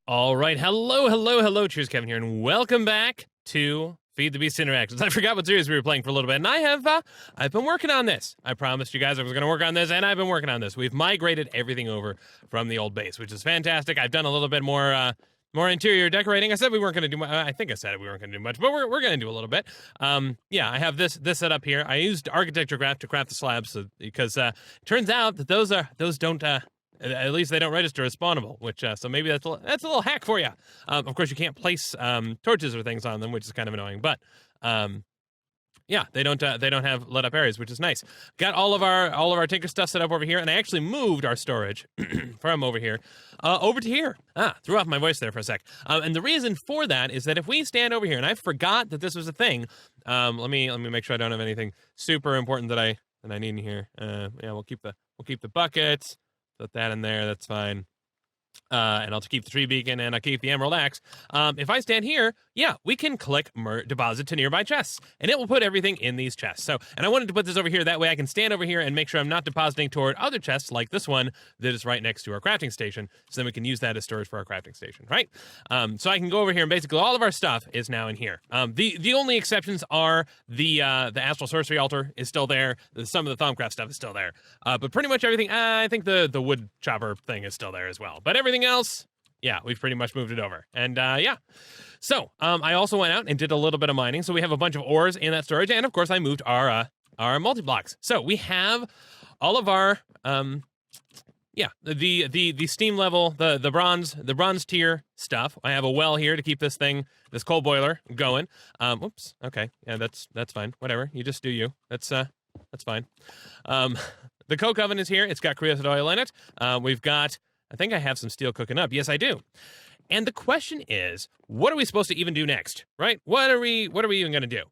All right, hello, CheersKevin here, and welcome back to Feed the Beast Interactions. I forgot what series we were playing for a little bit, and I've been working on this. I promised you guys I was going to work on this, and I've been working on this. We've migrated everything over from the old base, which is fantastic. I've done a little bit more interior decorating. I said we weren't going to do much. I think I said we weren't going to do much, but we're going to do a little bit. Yeah, I have this set up here. I used architecture craft to craft the slabs because turns out that those don't. At least they don't register as spawnable, which so maybe that's a little hack for you. Of course, you can't place torches or things on them, which is kind of annoying. But yeah, they don't have lit up areas, which is nice. Got all of our Tinker stuff set up over here, and I actually moved our storage from over here over to here. Threw off my voice there for a sec. And the reason for that is that if we stand over here, and I forgot that this was a thing. Let me make sure I don't have anything super important that I need in here. Yeah, we'll keep the buckets. Put that in there, that's fine. And I'll keep the tree beacon, and I'll keep the emerald axe. If I stand here, yeah, we can click deposit to nearby chests, and it will put everything in these chests. So, and I wanted to put this over here, that way I can stand over here and make sure I'm not depositing toward other chests like this one that is right next to our crafting station, so then we can use that as storage for our crafting station, right? So I can go over here, and basically all of our stuff is now in here. The only exceptions are the Astral Sorcery Altar is still there, some of the Thaumcraft stuff is still there, but pretty much everything, I think the wood chopper thing is still there as well, but everything else, yeah, we've pretty much moved it over. And yeah, so I also went out and did a little bit of mining, so we have a bunch of ores in that storage, and of course I moved our multi-blocks. So we have all of our yeah, the steam level, the bronze tier stuff. I have a well here to keep this coal boiler going. Whoops, okay, yeah, that's fine, whatever, you just do you, that's fine. The coke oven is here, it's got creosote oil in it. We've got, I think I have some steel cooking up. Yes, I do. And the question is, what are we supposed to even do next, right? What are we even going to do?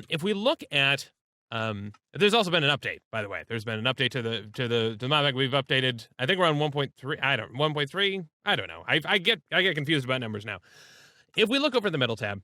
If we look at, there's also been an update, by the way. There's been an update to the MODPACK. We've updated. I think we're on 1.3. 1.3. I don't know. I get confused about numbers now. If we look over the middle tab,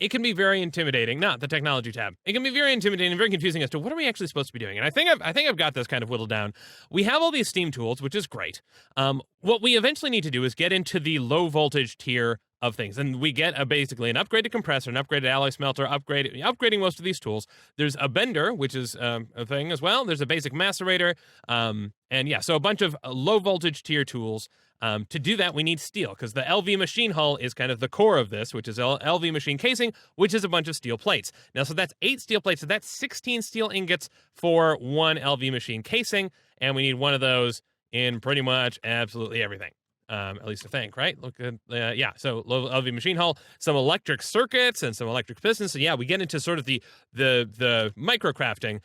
it can be very intimidating, not the technology tab. It can be very intimidating and very confusing as to what are we actually supposed to be doing. And I think I've got this kind of whittled down. We have all these steam tools, which is great. What we eventually need to do is get into the low voltage tier of things, and we get basically an upgraded compressor, an upgraded alloy smelter, upgrading most of these tools. There's a bender, which is a thing as well. There's a basic macerator, and yeah, so a bunch of low voltage tier tools. To do that, we need steel, because the LV machine hull is kind of the core of this, which is LV machine casing, which is a bunch of steel plates. Now, so that's 8 steel plates, so that's 16 steel ingots for one LV machine casing, and we need one of those in pretty much absolutely everything. At least I think, right? Look at, yeah, so LV machine hull, some electric circuits, and some electric pistons. So yeah, we get into sort of the micro crafting,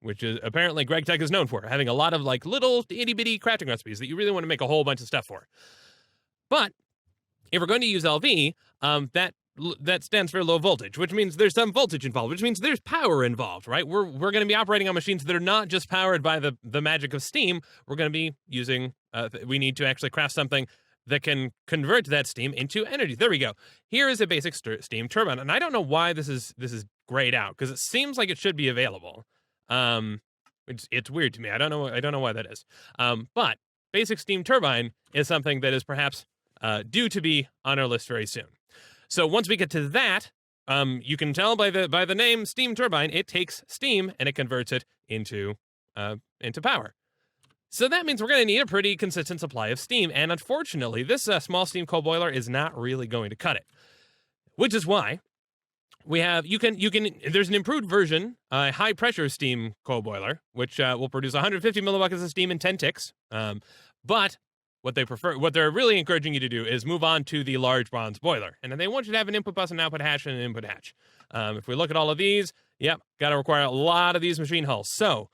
which is apparently GregTech is known for, having a lot of like little itty bitty crafting recipes that you really want to make a whole bunch of stuff for. But if we're going to use LV, that stands for low voltage, which means there's some voltage involved, which means there's power involved, right? We're going to be operating on machines that are not just powered by the magic of steam. We're going to be using, we need to actually craft something that can convert that steam into energy. There we go. Here is a basic steam turbine, and I don't know why this is grayed out, because it seems like it should be available. It's weird to me. I don't know why that is. But basic steam turbine is something that is perhaps due to be on our list very soon. So once we get to that, you can tell by the name steam turbine, it takes steam and it converts it into power. So that means we're going to need a pretty consistent supply of steam, and unfortunately, this small steam coal boiler is not really going to cut it. Which is why we have there's an improved version, high pressure steam coal boiler, which will produce 150 millibuckets of steam in 10 ticks. But what they're really encouraging you to do is move on to the large bronze boiler. And then they want you to have an input bus, an output hatch, and an input hatch. If we look at all of these, yep, got to require a lot of these machine hulls. So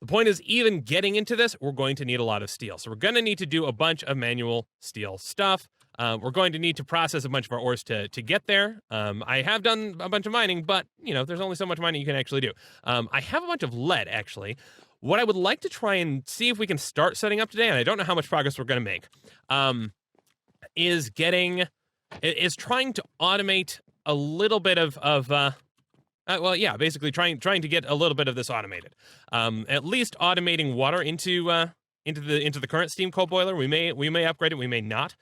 the point is, even getting into this, we're going to need a lot of steel. So we're going to need to do a bunch of manual steel stuff. We're going to need to process a bunch of our ores to get there. I have done a bunch of mining, but, there's only so much mining you can actually do. I have a bunch of lead, actually. What I would like to try and see if we can start setting up today, and I don't know how much progress we're going to make, is trying to automate a little bit basically trying to get a little bit of this automated. At least automating water into into the current steam coal boiler. We may upgrade it, we may not.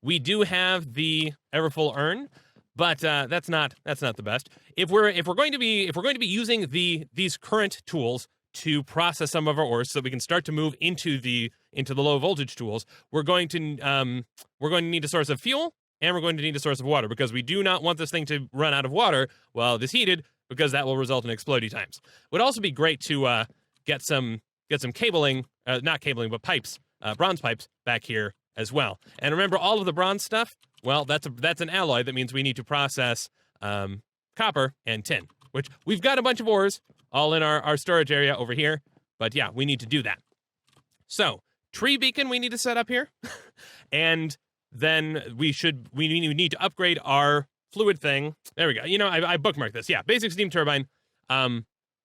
We do have the Everfull urn, but that's not the best. If we're going to be using these current tools to process some of our ores so that we can start to move into the low voltage tools, we're going to need a source of fuel, and we're going to need a source of water, because we do not want this thing to run out of water while it is heated, because that will result in explodey times. It would also be great to get some cabling, not cabling, but pipes, bronze pipes back here as well. And remember, all of the bronze stuff, well, that's an alloy. That means we need to process copper and tin, which we've got a bunch of ores all in our storage area over here. But yeah, we need to do that. So tree beacon we need to set up here. And then we need to upgrade our fluid thing. There we go. You know, I bookmarked this. Yeah, basic steam turbine.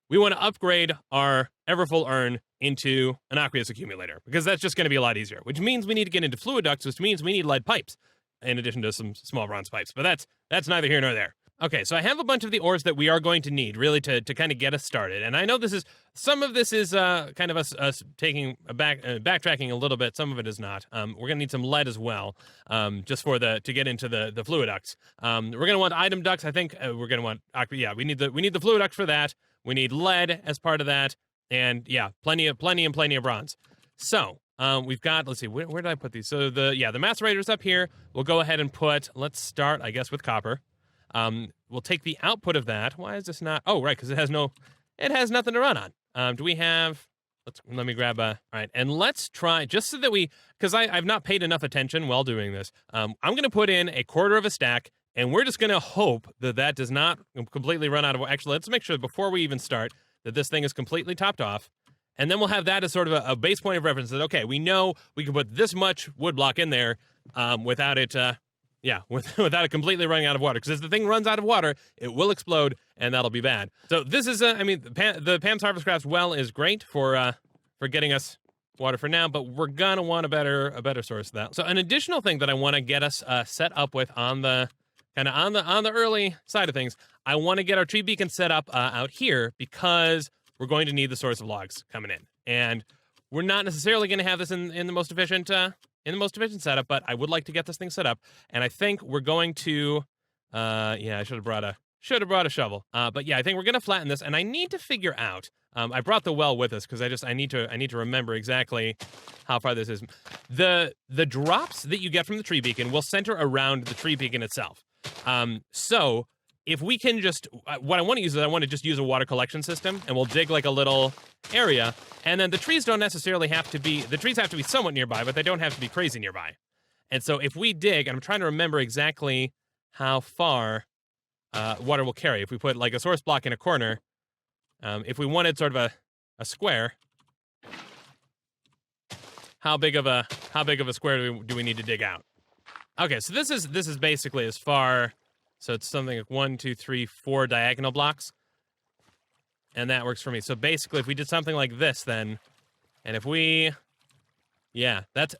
We want to upgrade our Everfull urn into an aqueous accumulator, because that's just going to be a lot easier, which means we need to get into fluid ducts, which means we need lead pipes in addition to some small bronze pipes. But that's neither here nor there. Okay, so I have a bunch of the ores that we are going to need, really, to kind of get us started. And I know some of this is kind of us taking backtracking a little bit. Some of it is not. We're going to need some lead as well, just to get into the fluid ducts. We're going to want item ducts. I think we're going to want we need the fluid duct for that. We need lead as part of that, and yeah, plenty of bronze. So we've got, let's see, where did I put these? So the macerator's up here. We'll go ahead and let's start, I guess, with copper. We'll take the output of that. Why is this not? Oh, right, because it has nothing to run on. Do we have? Let me grab all right, and let's try, just so that because I've not paid enough attention while doing this. I'm going to put in a quarter of a stack, and we're just going to hope that does not completely run out of. Actually, let's make sure before we even start that this thing is completely topped off, and then we'll have that as sort of a base point of reference. That okay, we know we can put this much wood block in there without it. Without it completely running out of water. Because if the thing runs out of water, it will explode, and that'll be bad. So this is, the Pam's Harvest Craft well is great for getting us water for now, but we're gonna want a better source of that. So an additional thing that I want to get us set up with on the early side of things, I want to get our tree beacon set up out here, because we're going to need the source of logs coming in, and we're not necessarily going to have this in the most efficient. In the most efficient setup, but I would like to get this thing set up, and I think we're going to, I should have brought a shovel, but yeah, I think we're gonna flatten this, and I need to figure out. I brought the well with us because I need to remember exactly how far this is. The drops that you get from the tree beacon will center around the tree beacon itself. So if we can just, what I want to use is I want to just use a water collection system, and we'll dig like a little area, and then the trees don't necessarily have to be, the trees have to be somewhat nearby, but they don't have to be crazy nearby. And so if we dig, and I'm trying to remember exactly how far water will carry. If we put like a source block in a corner, if we wanted sort of a square, how big of a square do we need to dig out? Okay, so this is basically as far. So it's something like 1, 2, 3, 4 diagonal blocks, and that works for me. So basically, if we did something like this, then, and if we, yeah, that's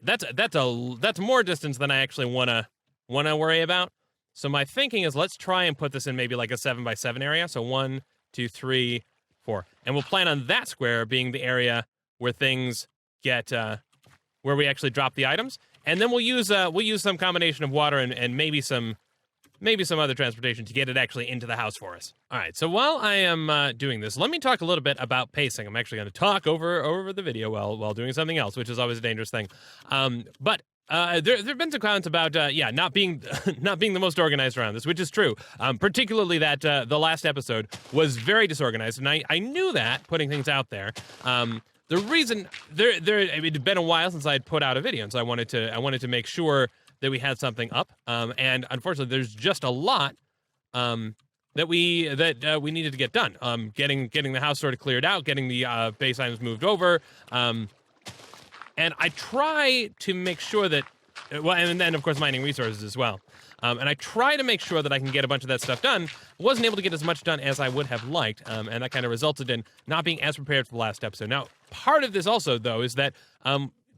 more distance than I actually wanna worry about. So my thinking is, let's try and put this in maybe like a 7x7 area. So 1, 2, 3, 4, and we'll plan on that square being the area where things get where we actually drop the items, and then we'll use some combination of water and maybe some other transportation to get it actually into the house for us. All right, so while I am doing this, let me talk a little bit about pacing. I'm actually going to talk over the video while doing something else, which is always a dangerous thing. But there have been some comments about not being the most organized around this, which is true. Particularly that the last episode was very disorganized, and I knew that putting things out there. The reason it had been a while since I had put out a video, and so I wanted to make sure that we had something up, and unfortunately, there's just a lot that we needed to get done. Getting the house sort of cleared out, getting the base items moved over, and I try to make sure that, and then of course mining resources as well. And I try to make sure that I can get a bunch of that stuff done. I wasn't able to get as much done as I would have liked, and that kind of resulted in not being as prepared for the last episode. Now, part of this also, though, is that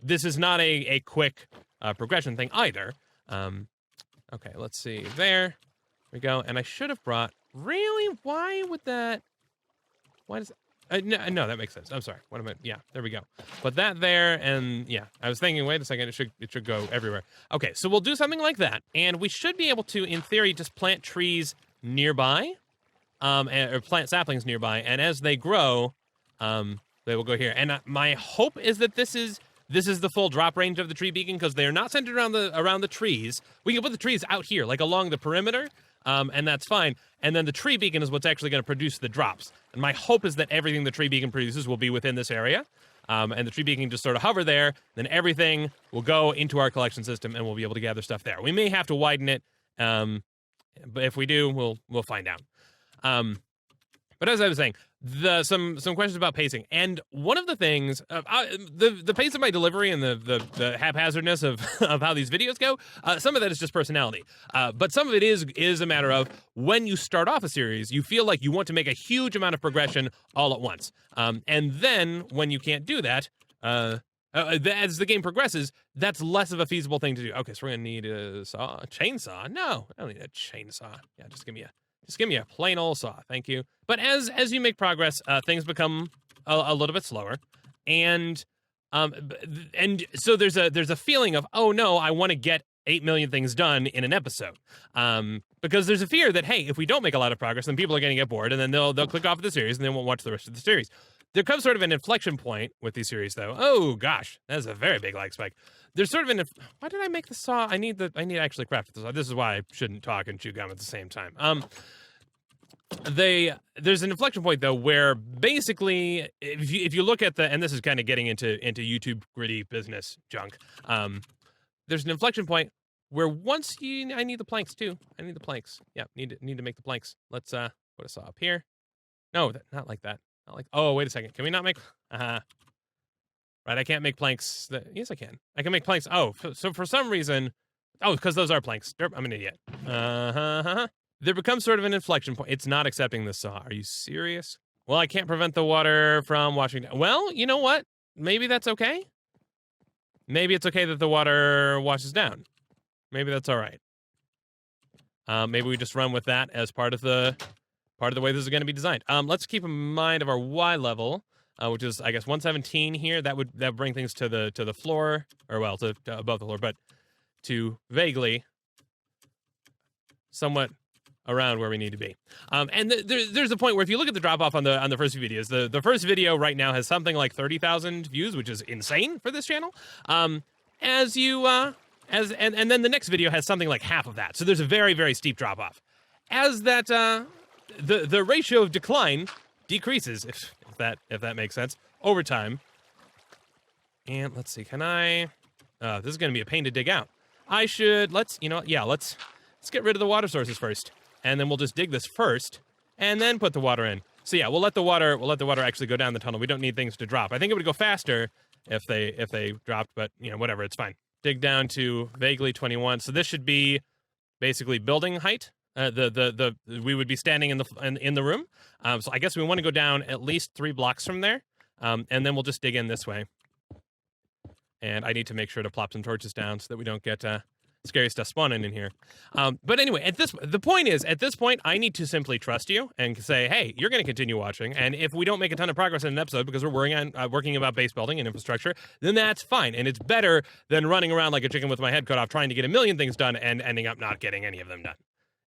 this is not a quick progression thing either. Okay, let's see. There we go. And I should have brought. Really? Why would that? Why does? No, that makes sense. I'm sorry. What am I? Yeah, there we go. Put that there, and yeah, I was thinking, wait a second, it should go everywhere. Okay, so we'll do something like that, and we should be able to, in theory, just plant trees nearby, or plant saplings nearby, and as they grow, they will go here. And my hope is that this is the full drop range of the tree beacon, because they are not centered around the trees. We can put the trees out here, like along the perimeter. And that's fine. And then the tree beacon is what's actually going to produce the drops. And my hope is that everything the tree beacon produces will be within this area. And the tree beacon just sort of hover there. Then everything will go into our collection system, and we'll be able to gather stuff there. We may have to widen it, but if we do, we'll find out. But as I was saying, some questions about pacing, and one of the things, the pace of my delivery and the haphazardness of how these videos go, some of that is just personality, but some of it is a matter of when you start off a series, you feel like you want to make a huge amount of progression all at once, and then when you can't do that, as the game progresses, that's less of a feasible thing to do. Okay, so we're gonna need a chainsaw. No, I don't need a chainsaw. Yeah, just give me a plain old saw, thank you. But as you make progress, things become a little bit slower, and so there's a feeling of, oh no, I want to get 8 million things done in an episode, because there's a fear that, hey, if we don't make a lot of progress, then people are going to get bored, and then they'll click off the series and they won't watch the rest of the series. There comes sort of an inflection point with these series, though. Oh gosh, that's a very big like spike. There's sort of why did I make the saw? I need to actually craft the saw. This is why I shouldn't talk and chew gum at the same time. There's an inflection point though where basically if you look at and this is kind of getting into YouTube gritty business junk. There's an inflection point where once I need the planks too. I need the planks. Yeah, need to make the planks. Let's put a saw up here. No, not like that. Not like. Oh, wait a second. Can we not make? Right, I can't make planks. Yes, I can. I can make planks. Oh, so for some reason, because those are planks. Derp, I'm an idiot. There becomes sort of an inflection point. It's not accepting the saw. Are you serious? Well, I can't prevent the water from washing down. Well, you know what? Maybe that's okay. Maybe it's okay that the water washes down. Maybe that's all right. Maybe we just run with that as part of the way this is going to be designed. Let's keep in mind of our Y level, which is, I guess, 117 here. That would bring things to the floor, or well, to above the floor, but to vaguely, somewhat around where we need to be. And there's a point where if you look at the drop off on the first few videos, the first video right now has something like 30,000 views, which is insane for this channel. And then the next video has something like half of that. So there's a very, very steep drop off. As that the ratio of decline decreases, if that makes sense, over time. And let's see, can I? This is going to be a pain to dig out. Let's get rid of the water sources first, and then we'll just dig this first, and then put the water in. So yeah, we'll let the water actually go down the tunnel. We don't need things to drop. I think it would go faster if they dropped, but whatever, it's fine. Dig down to vaguely 21. So this should be basically building height. We would be standing in the room. So I guess we want to go down at least 3 blocks from there, and then we'll just dig in this way. And I need to make sure to plop some torches down so that we don't get scary stuff spawning in here. But anyway, the point is, at this point, I need to simply trust you and say, hey, you're going to continue watching. And if we don't make a ton of progress in an episode because we're working about base building and infrastructure, then that's fine. And it's better than running around like a chicken with my head cut off trying to get a million things done and ending up not getting any of them done.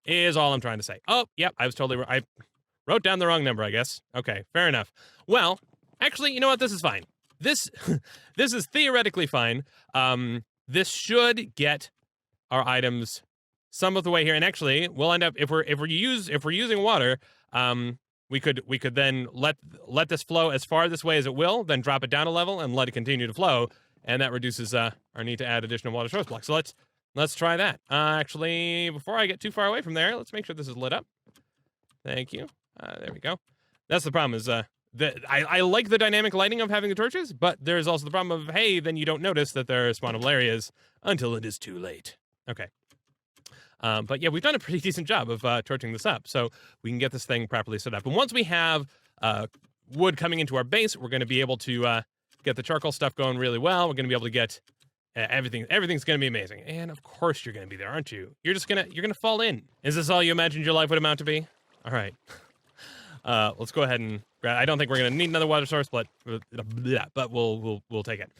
Is all I'm trying to say. Oh, yep, I was totally I wrote down the wrong number, I guess. Okay, fair enough. Well, actually, you know what? This is fine. This is theoretically fine. This should get our items some of the way here, and actually, we'll end up if we're using water, we could then let this flow as far this way as it will, then drop it down a level and let it continue to flow, and that reduces our need to add additional water source blocks. So let's try that. Actually, before I get too far away from there, let's make sure this is lit up. Thank you. There we go. That's the problem is I like the dynamic lighting of having the torches, but there's also the problem of, hey, then you don't notice that there are spawnable areas until it is too late. Okay. But yeah, we've done a pretty decent job of torching this up, so we can get this thing properly set up. And once we have wood coming into our base, we're going to be able to get the charcoal stuff going really well. We're going to be able to get everything. Everything's going to be amazing. And of course you're going to be there, aren't you? You're going to fall in. Is this all you imagined your life would amount to be? All right. Let's go ahead and I don't think we're going to need another water source, but we'll take it.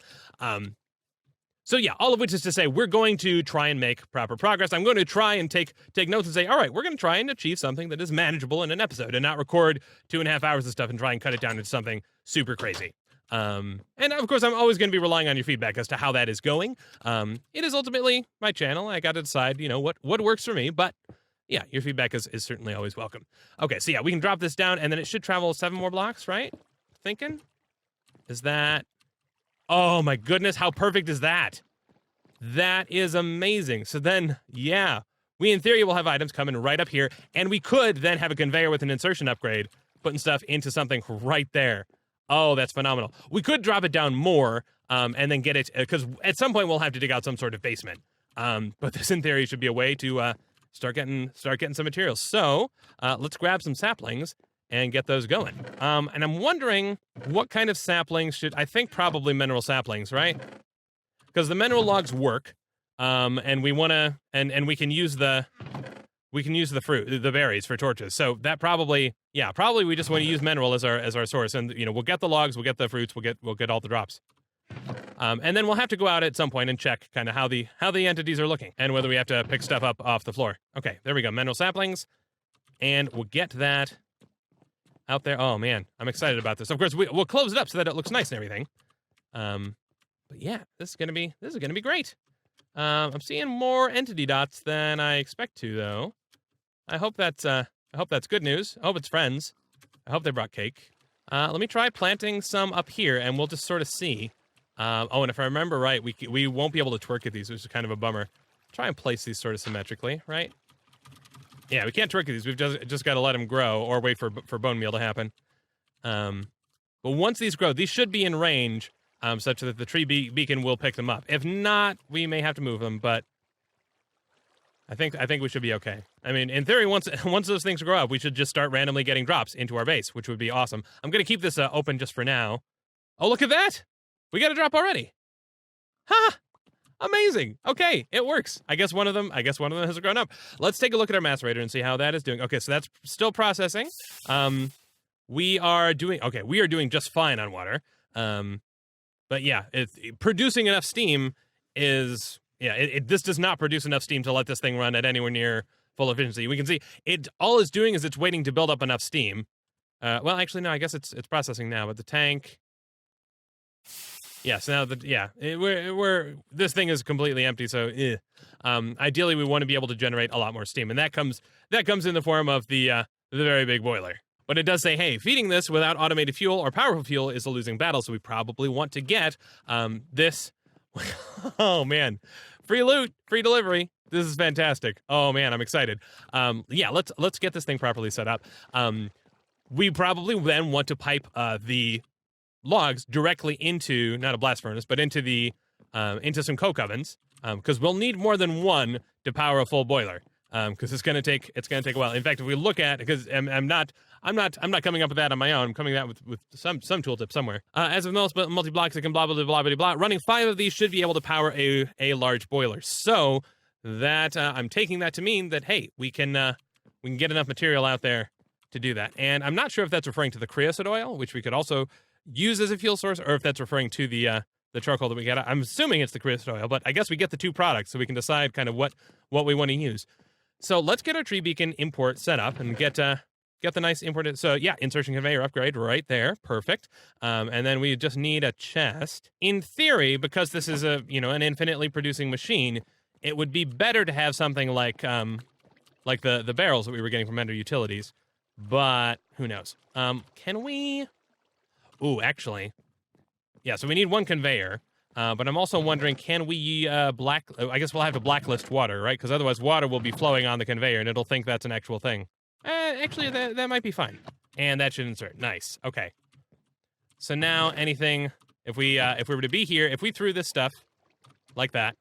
So yeah, all of which is to say we're going to try and make proper progress. I'm going to try and take notes and say, all right, we're going to try and achieve something that is manageable in an episode and not record 2.5 hours of stuff and try and cut it down into something super crazy. And of course, I'm always going to be relying on your feedback as to how that is going. It is ultimately my channel. I got to decide, what works for me, but yeah, your feedback is certainly always welcome. Okay, so yeah, we can drop this down and then it should travel 7 more blocks, right? Thinking? Is that... Oh my goodness, how perfect is that? That is amazing. So then, yeah, we in theory will have items coming right up here, and we could then have a conveyor with an insertion upgrade, putting stuff into something right there. Oh, that's phenomenal. We could drop it down more, and then get it, because at some point we'll have to dig out some sort of basement. But this in theory should be a way to start getting some materials. So let's grab some saplings and get those going. And I'm wondering what kind of saplings I think probably mineral saplings, right? Because the mineral logs work, and we want to, and we can use the fruit, the berries for torches. So that probably we just want to use mineral as our source, and we'll get the logs, we'll get the fruits, we'll get all the drops. And then we'll have to go out at some point and check kind of how the entities are looking and whether we have to pick stuff up off the floor. Okay, there we go, mineral saplings, and we'll get that out there. Oh man, I'm excited about this. Of course, we'll close it up so that it looks nice and everything. But yeah, this is gonna be great. I'm seeing more entity dots than I expect to, though. I hope that's good news. I hope it's friends. I hope they brought cake. Let me try planting some up here, and we'll just sort of see. Oh, and if I remember right, we won't be able to twerk at these, which is kind of a bummer. Try and place these sort of symmetrically, right? Yeah, we can't twerk at these. We've just got to let them grow or wait for bone meal to happen. But once these grow, these should be in range, such that the tree beacon will pick them up. If not, we may have to move them, but I think we should be okay. I mean, in theory, once those things grow up, we should just start randomly getting drops into our base, which would be awesome. I'm going to keep this open just for now. Oh, look at that! We got a drop already. Ha! Amazing. Okay, it works. I guess one of them has grown up. Let's take a look at our macerator and see how that is doing. Okay, so that's still processing. We are doing just fine on water. But yeah, producing enough steam is this does not produce enough steam to let this thing run at anywhere near full efficiency. We can see all it's doing is it's waiting to build up enough steam. Well, actually, no, I guess it's processing now, but the tank. Yeah, so now this thing is completely empty. So, ideally, we want to be able to generate a lot more steam, and that comes in the form of the very big boiler. But it does say, hey, feeding this without automated fuel or powerful fuel is a losing battle. So we probably want to get this. Oh man, free loot, free delivery. This is fantastic. Oh man, I'm excited. Yeah, let's get this thing properly set up. We probably then want to pipe the logs directly into, not a blast furnace, but into some coke ovens, because we'll need more than one to power a full boiler. Because it's gonna take a while. In fact, if we look at, because I'm not coming up with that on my own. I'm coming up with some tooltip somewhere. As of most multi-blocks, it can blah blah blah blah blah. Running 5 of these should be able to power a large boiler. So that I'm taking that to mean that hey, we can get enough material out there to do that. And I'm not sure if that's referring to the creosote oil, which we could also use as a fuel source, or if that's referring to the charcoal that we get. I'm assuming it's the creosote oil, but I guess we get the 2 products so we can decide kind of what we want to use. So let's get our tree beacon import set up and get the nice imported. So yeah, insertion conveyor upgrade right there, perfect. And then we just need a chest. In theory, because this is an infinitely producing machine, it would be better to have something like the barrels that we were getting from Ender Utilities. But who knows? Can we? Ooh, actually, yeah. So we need 1 conveyor. But I'm also wondering, can we I guess we'll have to blacklist water, right? Because otherwise water will be flowing on the conveyor and it'll think that's an actual thing. Actually, that might be fine. And that should insert. Nice. Okay. So now anything, if we were to be here, if we threw this stuff like that,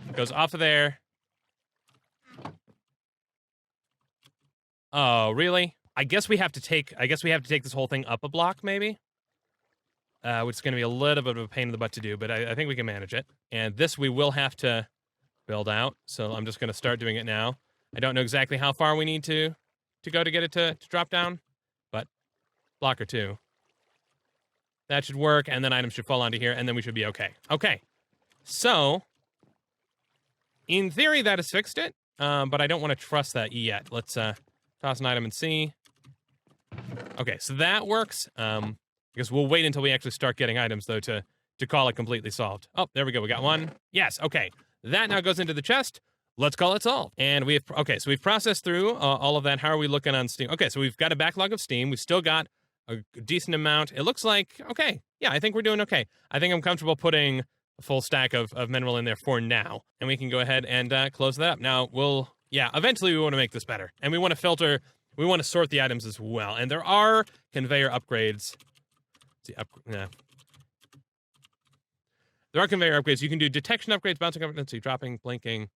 it goes off of there. Oh, really? I guess we have to take this whole thing up a block, maybe? Which is going to be a little bit of a pain in the butt to do, but I think we can manage it. And this we will have to build out, so I'm just going to start doing it now. I don't know exactly how far we need to go to get it to drop down, block or two. That should work, and then items should fall onto here, and then we should be okay. Okay, so in theory, that has fixed it, but I don't want to trust that yet. Let's toss an item and see. Okay, so that works. I guess we'll wait until we actually start getting items, though, to call it completely solved. Oh, there we go. We got one. Yes, okay. That now goes into the chest. Let's call it solved. And we have, okay, so we've processed through all of that. How are we looking on Steam? Okay, so we've got a backlog of Steam. We've still got a decent amount. It looks like, okay, yeah, I think we're doing okay. I think I'm comfortable putting a full stack of mineral in there for now. And we can go ahead and close that up. Now, eventually we want to make this better. And we want to filter, we want to sort the items as well. And there are conveyor upgrades. There are conveyor upgrades. You can do detection upgrades, bouncing upgrades, let's see, dropping, blinking,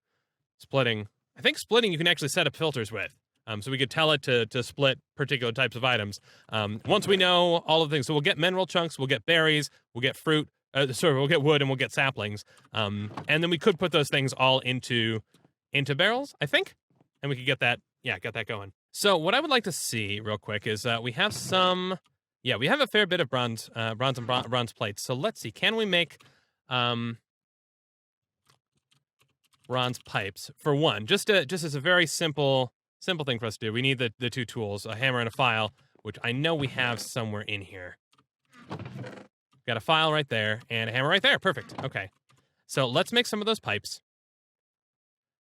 splitting. I think splitting you can actually set up filters with. So we could tell it to split particular types of items. Once we know all of the things, so we'll get mineral chunks, we'll get berries, we'll get fruit, we'll get wood, and we'll get saplings. And then we could put those things all into barrels, I think. And we could get that going. So what I would like to see real quick is we have some, we have a fair bit of bronze plates. So let's see, can we make bronze pipes for one? Just as a very simple thing for us to do. We need the two tools, a hammer and a file, which I know we have somewhere in here. Got a file right there and a hammer right there. Perfect. Okay. So let's make some of those pipes.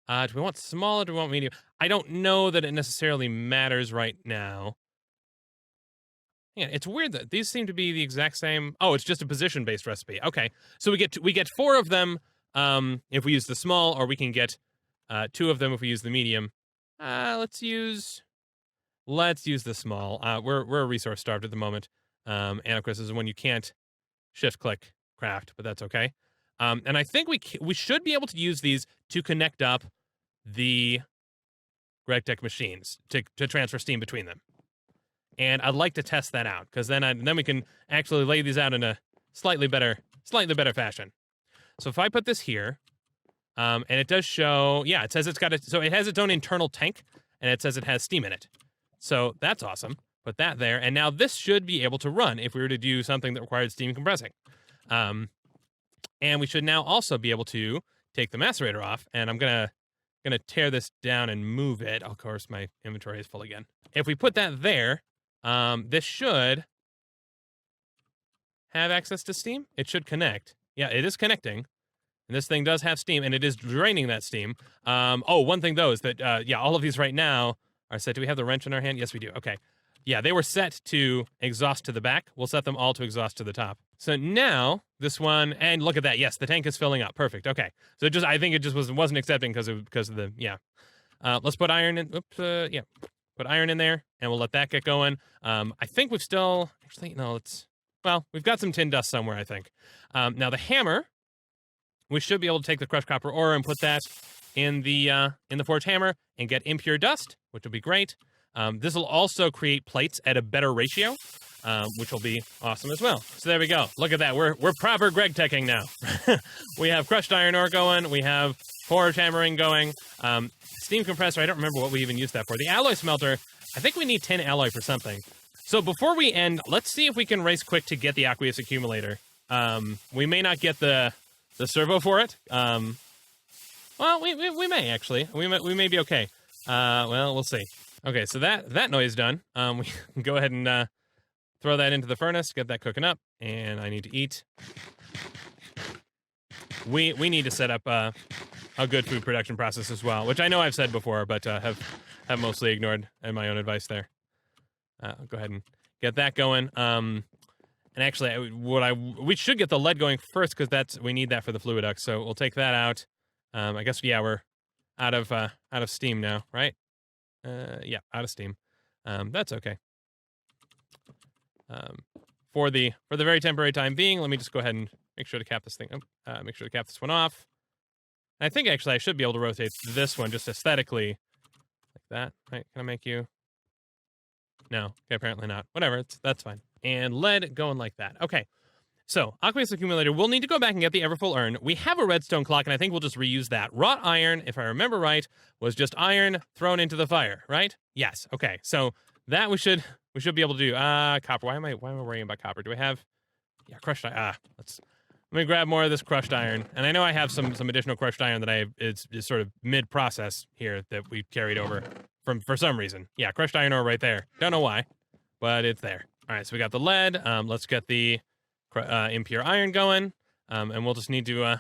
Do we want small or do we want medium? I don't know that it necessarily matters right now. Yeah, it's weird that these seem to be the exact same. Oh, it's just a position-based recipe. Okay, so we get 4 of them if we use the small, or we can get 2 of them if we use the medium. Let's use the small. We're resource starved at the moment, and of course this is when you can't shift-click craft, but that's okay. And I think we should be able to use these to connect up the GregTech machines to transfer steam between them. And I'd like to test that out, because then we can actually lay these out in a slightly better fashion. So if I put this here, and it does show, it says so it has its own internal tank, and it says it has steam in it. So that's awesome. Put that there, and now this should be able to run if we were to do something that required steam compressing. And we should now also be able to take the macerator off, and I'm gonna tear this down and move it. Of course, my inventory is full again. If we put that there, this should have access to steam. It should connect. Yeah, it is connecting. And this thing does have steam, and it is draining that steam. One thing, though, is that, all of these right now are set. Do we have the wrench in our hand? Yes, we do. Okay. Yeah, they were set to exhaust to the back. We'll set them all to exhaust to the top. So now, this one, and look at that. Yes, the tank is filling up. Perfect. Okay. So I think it just wasn't accepting because of the, let's put iron in. Put iron in there, and we'll let that get going. I think we've still, we've got some tin dust somewhere, I think. Now the hammer, we should be able to take the crushed copper ore and put that in the forge hammer and get impure dust, which will be great. This will also create plates at a better ratio, which will be awesome as well. So there we go. Look at that. We're proper GregTeching now. We have crushed iron ore going. We have forge hammering going. Steam compressor, I don't remember what we even used that for. The alloy smelter, I think we need tin alloy for something. So before we end, let's see if we can race quick to get the aqueous accumulator. We may not get the servo for it. We may actually. We may be okay. We'll see. Okay, so that noise done. We can go ahead and throw that into the furnace, get that cooking up, and I need to eat. We need to set up a good food production process as well, which I know I've said before, but have mostly ignored in my own advice there. Go ahead and get that going. And actually, we should get the lead going first, because we need that for the fluiduct. So we'll take that out. I guess we're out of steam now, right? Out of steam. That's okay. For the very temporary time being, let me just go ahead and make sure to cap this thing. Make sure to cap this one off. And I think actually I should be able to rotate this one just aesthetically like that. Right? Can I make you? No. Okay, apparently not. Whatever. That's fine. And lead going like that. Okay. So, aqueous accumulator, we'll need to go back and get the Everfull urn. We have a redstone clock, and I think we'll just reuse that. Wrought iron, if I remember right, was just iron thrown into the fire, right? Yes. Okay. So, that we should we should be able to do. Copper. Why am I worrying about copper? Do I have? Yeah, crushed iron. Let me grab more of this crushed iron. And I know I have some additional crushed iron that it's sort of mid-process here that we carried over for some reason. Yeah, crushed iron ore right there. Don't know why, but it's there. All right, so we got the lead. Let's get the impure iron going. And we'll just need to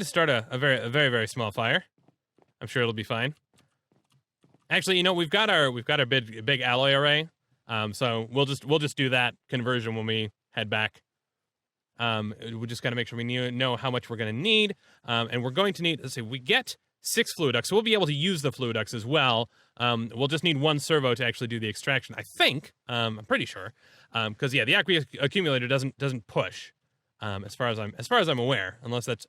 start a very, very small fire. I'm sure it'll be fine. Actually, we've got our big alloy array. So we'll just do that conversion when we head back. We just got to make sure we know how much we're going to need. And we're going to need, let's see, we get 6 fluid ducts, so we'll be able to use the fluid ducts as well. We'll just need 1 servo to actually do the extraction, I think. I'm pretty sure. Because yeah, the accumulator doesn't push. As far as I'm aware, unless that's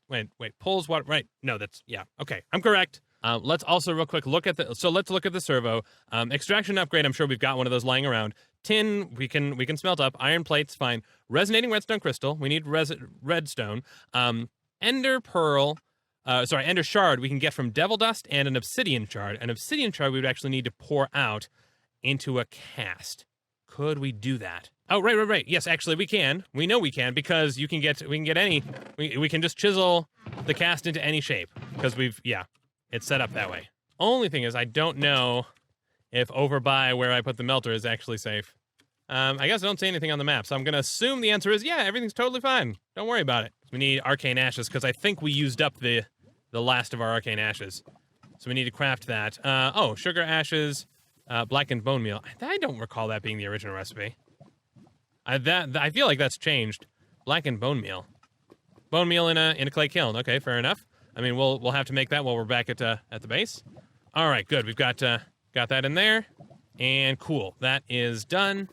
wait, pulls water, right? No, that's yeah, okay, I'm correct. Let's also real quick look at the servo. Extraction upgrade, I'm sure we've got one of those lying around. Tin, we can smelt up. Iron plates, fine. Resonating redstone crystal, we need redstone. Ender shard we can get from devil dust, and an obsidian shard. An obsidian shard we would actually need to pour out into a cast. Could we do that? Oh, right. Yes, actually, we can. We know we can, because we can just chisel the cast into any shape, because it's set up that way. Only thing is, I don't know if over by where I put the melter is actually safe. I guess I don't see anything on the map, so I'm going to assume the answer is, yeah, everything's totally fine. Don't worry about it. We need arcane ashes, because I think we used up the last of our arcane ashes. So we need to craft that. Sugar ashes, blackened bone meal. I don't recall that being the original recipe. I feel like that's changed. Blackened bone meal. Bone meal in a clay kiln. Okay, fair enough. I mean, we'll have to make that while we're back at the base. All right, good. We've got that in there, and cool. That is done.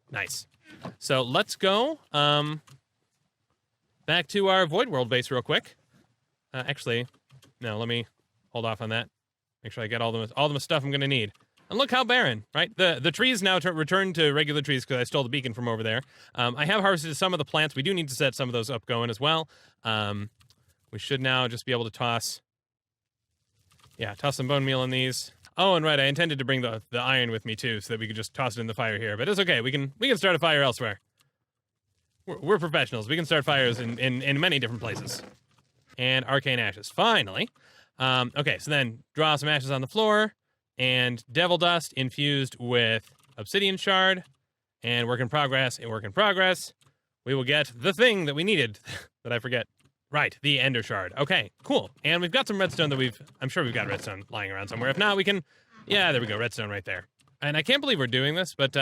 Nice. So let's go back to our Void World base real quick. Actually, no. Let me hold off on that. Make sure I get all the stuff I'm gonna need. And look how barren, right? The trees now return to regular trees because I stole the beacon from over there. I have harvested some of the plants. We do need to set some of those up going as well. We should now just be able to toss some bone meal in these. Oh, and right, I intended to bring the iron with me too, so that we could just toss it in the fire here. But it's okay. We can start a fire elsewhere. We're professionals. We can start fires in many different places. And arcane ashes, finally. Okay, so then draw some ashes on the floor. And devil dust infused with obsidian shard, and work in progress. We will get the thing that we needed that I forget. Right, the ender shard. Okay, cool. And we've got some redstone I'm sure we've got redstone lying around somewhere. If not, we can, there we go, redstone right there. And I can't believe we're doing this, but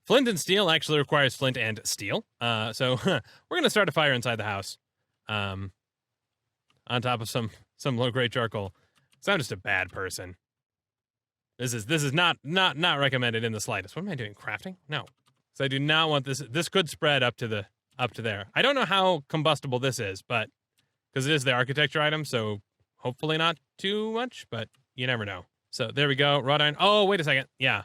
flint and steel actually requires flint and steel. So we're gonna start a fire inside the house, on top of some low-grade charcoal. So I'm just a bad person. This is not recommended in the slightest. What am I doing? Crafting? No. So I do not want this. This could spread up to there. I don't know how combustible this is, but because it is the architecture item, so hopefully not too much, but you never know. So there we go. Wrought iron. Oh, wait a second. Yeah.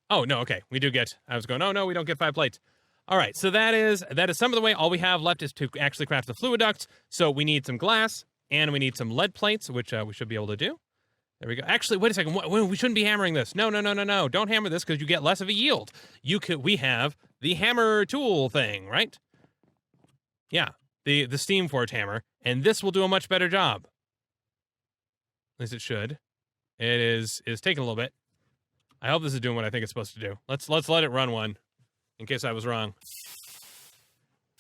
Oh, no, okay. We do get, I was going, oh no, we don't get 5 plates. All right, so that is some of the way. All we have left is to actually craft the fluid ducts. So we need some glass, and we need some lead plates, which we should be able to do. There we go. Actually, wait a second. We shouldn't be hammering this. No. Don't hammer this because you get less of a yield. We have the hammer tool thing, right? Yeah, the steam forge hammer, and this will do a much better job. At least it should. It is taking a little bit. I hope this is doing what I think it's supposed to do. Let's let it run one, in case I was wrong.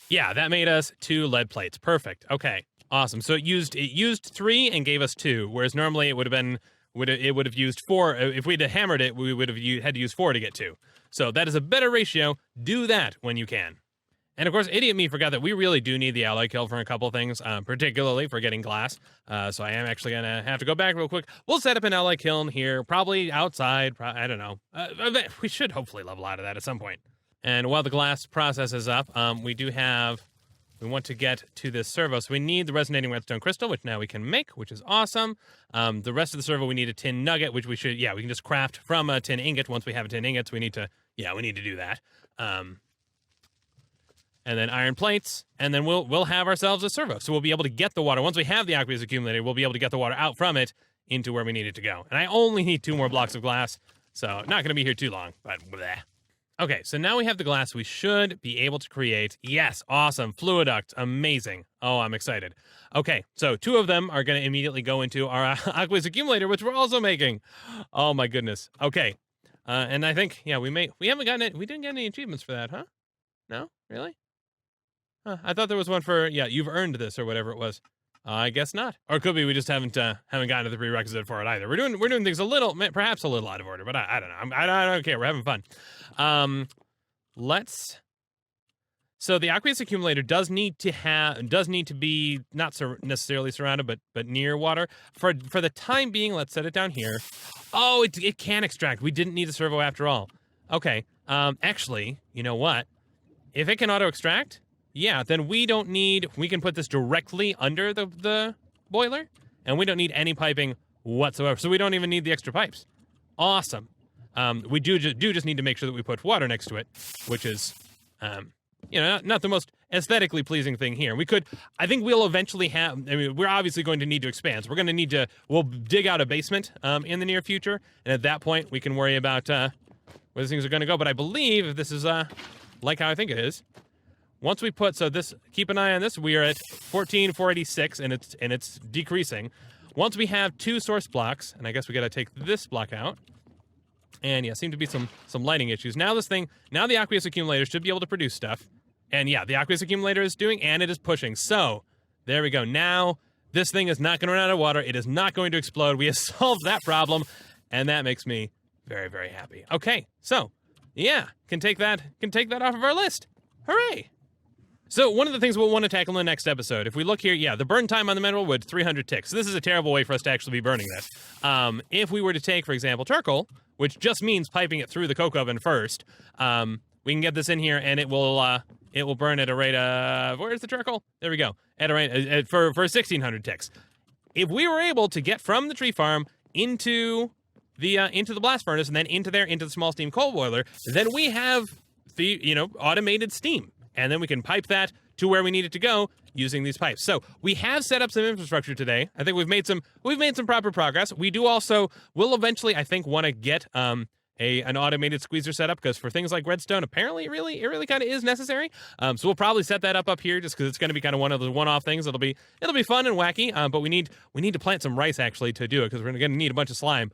Yeah, that made us 2 lead plates. Perfect. Okay. Awesome. So it used 3 and gave us 2, whereas normally it would have used 4. If we'd have hammered it, we would have had to use 4 to get 2. So that is a better ratio. Do that when you can. And of course, idiot me forgot that we really do need the alloy kiln for a couple of things, particularly for getting glass. So I am actually gonna have to go back real quick. We'll set up an alloy kiln here, probably outside. I don't know. We should hopefully level out of that at some point. And while the glass process is up, we want to get to this servo, so we need the resonating redstone crystal, which now we can make, which is awesome. The rest of the servo, we need a tin nugget, which we can just craft from a tin ingot. Once we have a tin ingot, so we need to do that. And then iron plates, and then we'll have ourselves a servo. So we'll be able to get the water. Once we have the aqueous accumulator, we'll be able to get the water out from it into where we need it to go. And I only need 2 more blocks of glass. So not going to be here too long, but bleh. Okay, so now we have the glass. We should be able to create, yes, awesome, fluid duct, amazing. Oh, I'm excited. Okay, so 2 of them are going to immediately go into our aqueous accumulator, which we're also making. Oh my goodness. Okay, and I think, yeah, we haven't gotten it. We didn't get any achievements for that, huh? No, really? Huh, I thought there was one for, yeah, you've earned this or whatever it was. I guess not. Or it could be we just haven't gotten to the prerequisite for it either. We're doing things perhaps a little out of order, but I don't know. I don't care. We're having fun. So the aqueous accumulator does need to be not necessarily surrounded, but near water. For the time being, let's set it down here. Oh, it can extract. We didn't need a servo after all. Okay. Actually, you know what? If it can auto extract, yeah, then we can put this directly under the boiler, and we don't need any piping whatsoever. So we don't even need the extra pipes. Awesome. We do just need to make sure that we put water next to it, which is, not the most aesthetically pleasing thing here. I think we'll eventually we're obviously going to need to expand. So we'll dig out a basement in the near future, and at that point we can worry about where these things are going to go. But I believe if this is like how I think it is, once we keep an eye on this, we are at 14,486, and it's decreasing. Once we have 2 source blocks, and I guess we got to take this block out, and yeah, seem to be some lighting issues. Now the aqueous accumulator should be able to produce stuff, and yeah, the aqueous accumulator is doing, and it is pushing. So there we go. Now this thing is not going to run out of water. It is not going to explode. We have solved that problem, and that makes me very, very happy. Okay, so yeah, can take that off of our list. Hooray! So one of the things we'll want to tackle in the next episode, if we look here, yeah, the burn time on the mineral wood, 300 ticks. So this is a terrible way for us to actually be burning this. If we were to take, for example, charcoal, which just means piping it through the coke oven first, we can get this in here and it will burn at a rate of, where's the charcoal? There we go. At a rate for 1,600 ticks. If we were able to get from the tree farm into the blast furnace and then into the small steam coal boiler, then we have the automated steam. And then we can pipe that to where we need it to go using these pipes. So we have set up some infrastructure today. I think we've made some proper progress. We'll eventually, I think, want to get an automated squeezer set up, because for things like redstone, apparently it really kind of is necessary. So we'll probably set that up here just because it's going to be kind of one of the one-off things. It'll be fun and wacky. But we need to plant some rice actually to do it, because we're going to need a bunch of slime.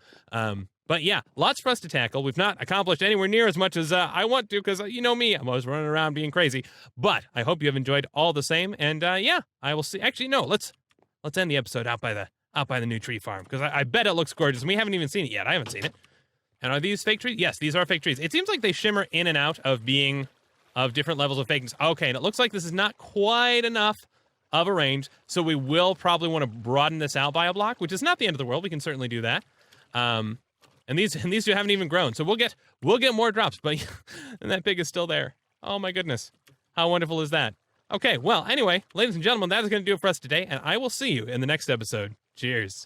But yeah, lots for us to tackle. We've not accomplished anywhere near as much as I want to, because you know me, I'm always running around being crazy. But I hope you have enjoyed all the same. And yeah, I will see. Actually, no, let's end the episode out by the new tree farm, because I bet it looks gorgeous. We haven't even seen it yet. I haven't seen it. And are these fake trees? Yes, these are fake trees. It seems like they shimmer in and out of different levels of fakeness. Okay, and it looks like this is not quite enough of a range, so we will probably want to broaden this out by a block, which is not the end of the world. We can certainly do that. And these two haven't even grown, so we'll get more drops, but and that pig is still there. Oh my goodness, how wonderful is that? Okay, well, anyway, ladies and gentlemen, that is going to do it for us today, and I will see you in the next episode. Cheers.